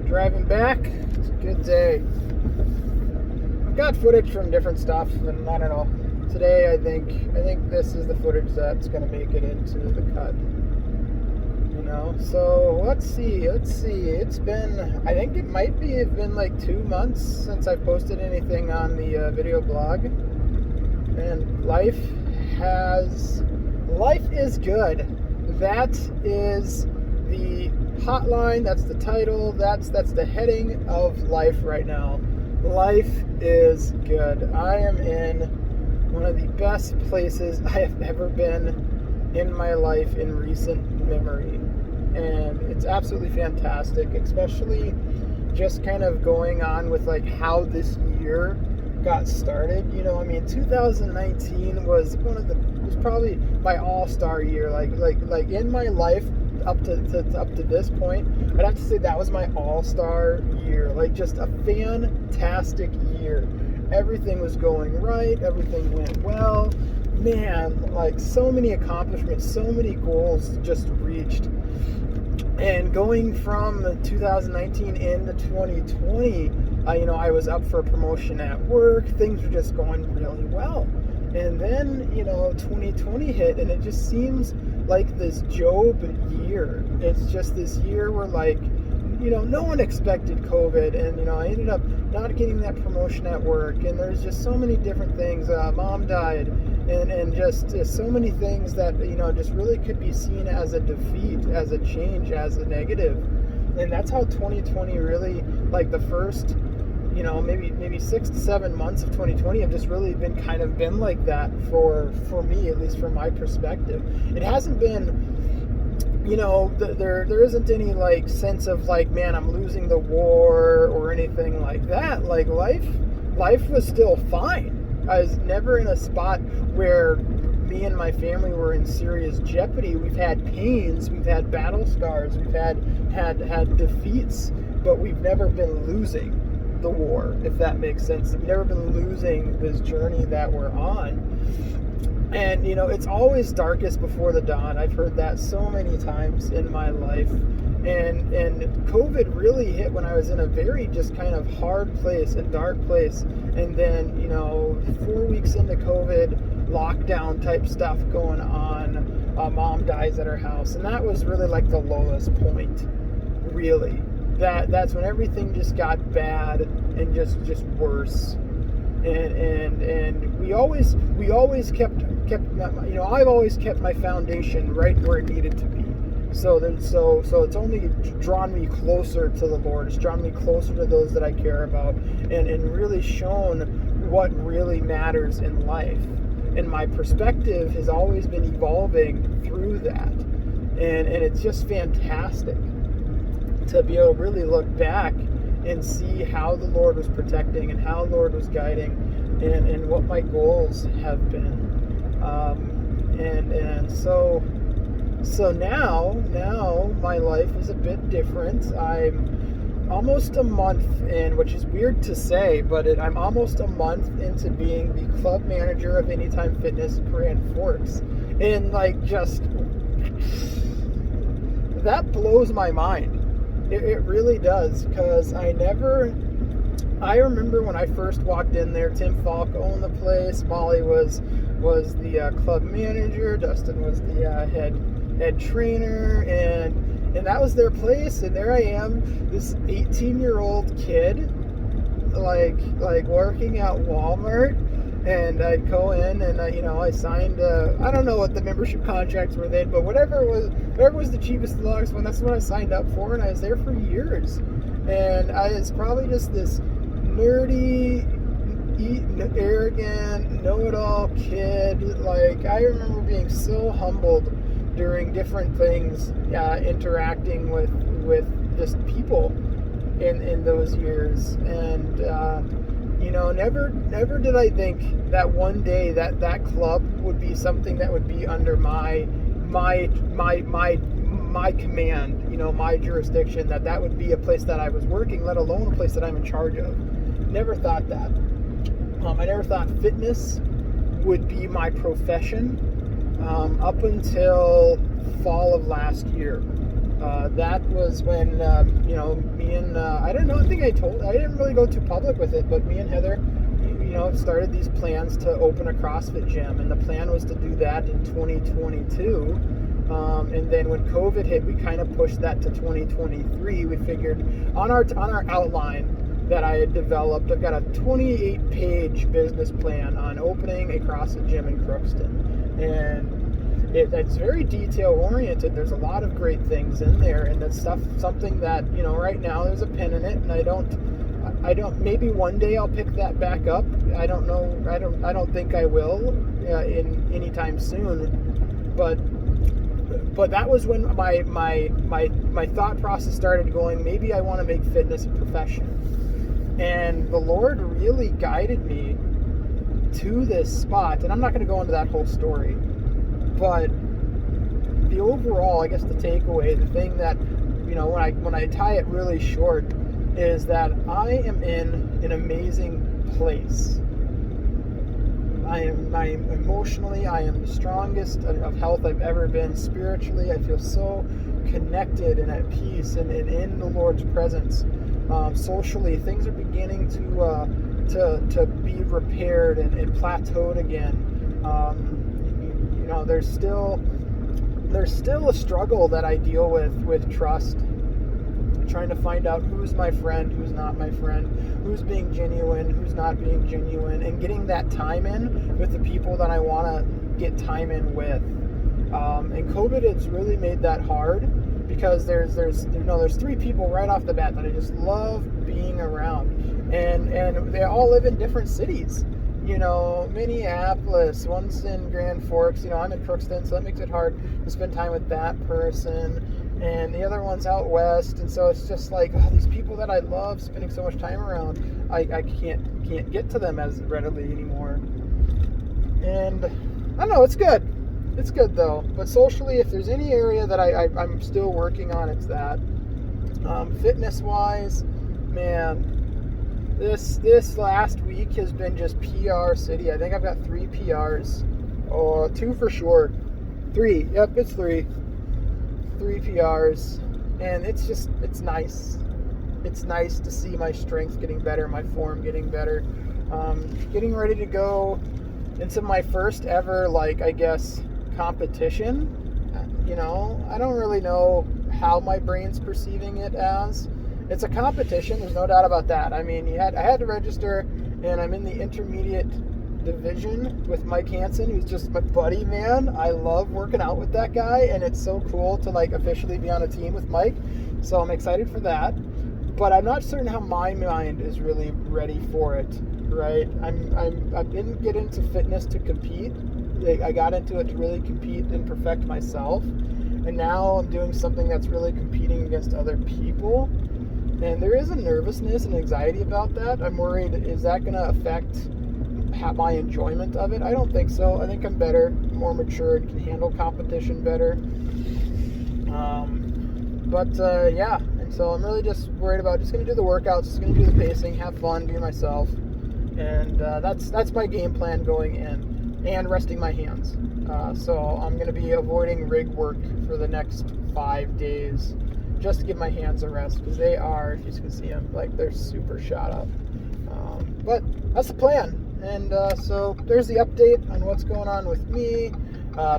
Driving back, it's a good day. I've got footage from different stuff, and I don't know. Today, I think this is the footage that's gonna make it into the cut. You know, so let's see. It's been, I think it might be been like 2 months since I've posted anything on the video blog, and life is good. That is the hotline, that's the title, that's the heading of life right now. Life is good. I am in one of the best places I have ever been in my life in recent memory, and it's absolutely fantastic, especially just kind of going on with like how this year got started. You know, I mean, 2019 was probably my all-star year, like in my life up to this point. I'd have to say that was my all-star year. Like, just a fantastic year. Everything was going right, everything went well. Man, like, so many accomplishments, so many goals just reached. And going from 2019 into 2020, I was up for a promotion at work. Things were just going really well. And then, 2020 hit, and it just seems like this Job year. It's just this year where, like, no one expected COVID, and, I ended up not getting that promotion at work, and there's just so many different things. Mom died, and just so many things that, just really could be seen as a defeat, as a change, as a negative. And that's how 2020 really, like, the first, maybe 6 to 7 months of 2020 have just really been like that for me, at least from my perspective. It hasn't been, there isn't any like sense of like, man, I'm losing the war or anything like that. Like, life was still fine. I was never in a spot where me and my family were in serious jeopardy. We've had pains, we've had battle scars, we've had defeats, but we've never been losing the war, if that makes sense. We've never been losing this journey that we're on. And, it's always darkest before the dawn. I've heard that so many times in my life. And COVID really hit when I was in a very just kind of hard place, a dark place. And then, 4 weeks into COVID, lockdown type stuff going on. Mom dies at her house. And that was really like the lowest point, really. That's when everything just got bad and just worse. And we always kept I've always kept my foundation right where it needed to be. So it's only drawn me closer to the Lord. It's drawn me closer to those that I care about, and really shown what really matters in life. And my perspective has always been evolving through that, and it's just fantastic to be able to really look back and see how the Lord was protecting and how the Lord was guiding, and what my goals have been. So now my life is a bit different. I'm almost a month in, which is weird to say, but I'm almost a month into being the club manager of Anytime Fitness Grand Forks. And just that blows my mind. It really does, because I remember when I first walked in there, Tim Falk owned the place, Molly was the club manager, Dustin was the head trainer, and that was their place, and there I am, this 18-year-old kid, like working at Walmart, and I'd go in and I signed I don't know what the membership contracts were then, but whatever was the cheapest and longest one, that's what I signed up for, and I was there for years, and I was probably just this nerdy, arrogant, know-it-all kid. I remember being so humbled during different things, interacting with just people in those years, and never did I think that one day that club would be something that would be under my command, my jurisdiction, that would be a place that I was working, let alone a place that I'm in charge of. Never thought that. I never thought fitness would be my profession up until fall of last year. That was when, me and, I didn't really go too public with it, but me and Heather, started these plans to open a CrossFit gym, and the plan was to do that in 2022. And then when COVID hit, we kind of pushed that to 2023. We figured on our outline that I had developed, I've got a 28-page business plan on opening a CrossFit gym in Crookston, and it's very detail-oriented. There's a lot of great things in there, and that's something that, right now there's a pin in it, and I don't, maybe one day I'll pick that back up. I don't know, I don't think I will in anytime soon, but that was when my thought process started going, maybe I want to make fitness a profession. And the Lord really guided me to this spot, and I'm not going to go into that whole story, but the overall, I guess the takeaway, the thing that, when I tie it really short, is that I am in an amazing place. I am emotionally, I am the strongest of health I've ever been. Spiritually, I feel so connected and at peace and in the Lord's presence. Socially, things are beginning to be repaired and plateaued again. There's still a struggle that I deal with trust, trying to find out who's my friend, who's not my friend, who's being genuine, who's not being genuine, and getting that time in with the people that I want to get time in with. And COVID has really made that hard, because there's three people right off the bat that I just love being around, and they all live in different cities. Minneapolis, one's in Grand Forks, I'm in Crookston, so that makes it hard to spend time with that person, and the other one's out west, and so it's just these people that I love spending so much time around, I can't get to them as readily anymore. And I don't know, it's good though, but socially, if there's any area that I'm still working on, it's that. Fitness wise, man, this last week has been just PR city. I think I've got 3 PRs, or 2 for sure. 3, yep, it's 3 PRs, and it's nice. It's nice to see my strength getting better, my form getting better. Getting ready to go into my first ever, competition. I don't really know how my brain's perceiving it as. It's a competition, there's no doubt about that. I mean, I had to register, and I'm in the intermediate division with Mike Hansen, who's just my buddy, man. I love working out with that guy, and it's so cool to like officially be on a team with Mike. So I'm excited for that. But I'm not certain how my mind is really ready for it, right? I didn't get into fitness to compete. I got into it to really compete and perfect myself. And now I'm doing something that's really competing against other people. And there is a nervousness and anxiety about that. I'm worried, is that going to affect my enjoyment of it? I don't think so. I think I'm better, more mature, and can handle competition better. Yeah. So I'm really just worried about just going to do the workouts, just going to do the pacing, have fun, be myself. And that's my game plan going in, and resting my hands. So I'm going to be avoiding rig work for the next 5 days just to give my hands a rest, because they are, if you can see them, like they're super shot up. But that's the plan. And so there's the update on what's going on with me.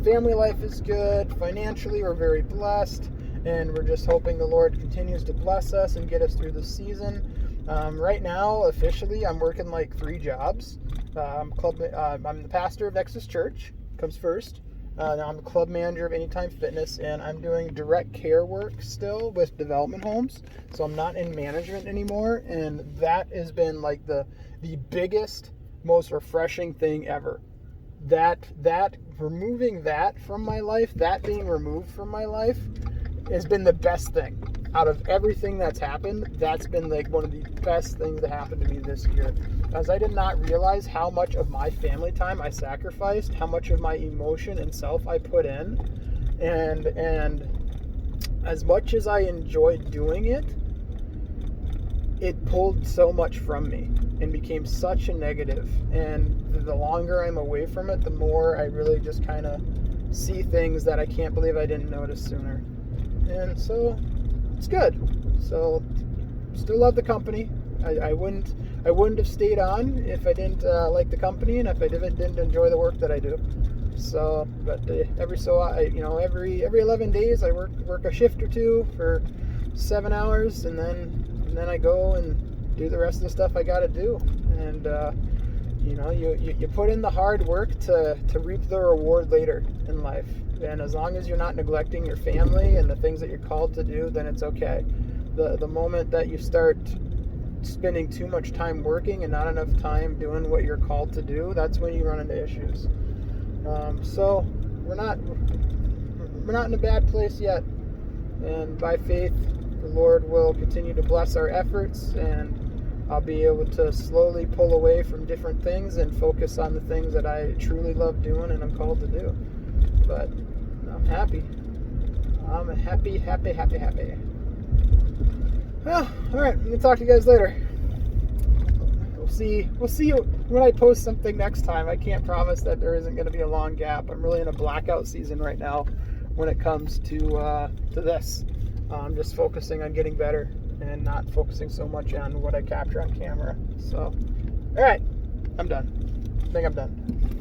Family life is good. Financially, we're very blessed. And we're just hoping the Lord continues to bless us and get us through the season. Right now, officially, I'm working like 3 jobs. I'm the pastor of Nexus Church, comes first. Now I'm the club manager of Anytime Fitness, and I'm doing direct care work still with development homes. So I'm not in management anymore, and that has been like the biggest, most refreshing thing ever. That removing that from my life, that being removed from my life, has been the best thing. Out of everything that's happened, that's been like one of the best things that happened to me this year. As I did not realize how much of my family time I sacrificed, how much of my emotion and self I put in, and as much as I enjoyed doing it, it pulled so much from me and became such a negative. And the longer I'm away from it, the more I really just kind of see things that I can't believe I didn't notice sooner. And so it's good. So still love the company. I wouldn't have stayed on if I didn't like the company and if I didn't enjoy the work that I do. So, but every 11 days I work a shift or two for 7 hours, and then I go and do the rest of the stuff I got to do. And you put in the hard work to reap the reward later in life. And as long as you're not neglecting your family and the things that you're called to do, then it's okay. The moment that you start spending too much time working and not enough time doing what you're called to do, that's when you run into issues. So we're not in a bad place yet. And by faith, the Lord will continue to bless our efforts, and I'll be able to slowly pull away from different things and focus on the things that I truly love doing and I'm called to do. But I'm happy. I'm happy. Well, all right. I'm gonna talk to you guys later. We'll see when I post something next time. I can't promise that there isn't going to be a long gap. I'm really in a blackout season right now when it comes to this. I'm just focusing on getting better and not focusing so much on what I capture on camera. So, all right, I'm done. I think I'm done.